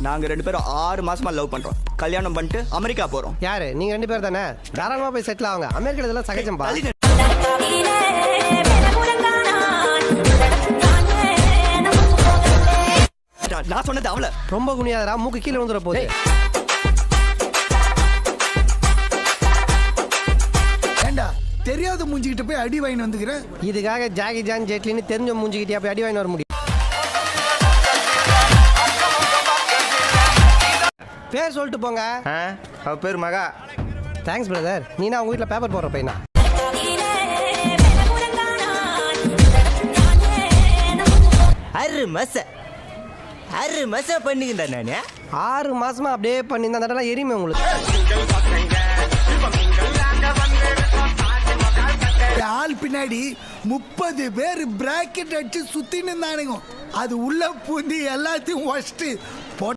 நாங்க 2 பேரும் 6 மாசமா லவ் பண்றோம். கல்யாணம் பண்ணிட்டு அமெரிக்கா போறோம். யாரு நீங்க 2 பேர் தானே? தாராளமா போய் செட்டில் ஆகுங்க. அமெரிக்கா இதெல்லாம் சகஜம்பா. நான் சொன்னது அவள. ரொம்ப குனியாதரா, மூக்கு கீழே விழுந்துற போகுது. ஏண்டா தெரியாத மூஞ்சிக்கிட்ட போய் அடி வாங்கி வந்துக்கிறேன். இதுக்காக ஜாகி ஜான் ஜெட்லின்னு தெரிஞ்ச மூஞ்சிக்கிட்டே போய் அடி வாங்கி வர முடியும்? பேர் சொல்லிட்டு போங்க. அவ பேர் மகா. Thanks brother. நீனா உங்க வீட்டில் பேப்பர் போடுற பையனா? அரு மச பண்ணிக்கிட்டேன் நானே. 6 மாசமா அப்படியே பண்ணி இந்த இடம்லாம் எரியுமே உங்களுக்கு. ஆள் பின்னாடி 30 பேர் பிராக்கெட் அடிச்சு சுத்தின்னு இருந்தானுங்க. அது உள்ள பூந்தி எல்லாத்தையும் வச்சுட்டு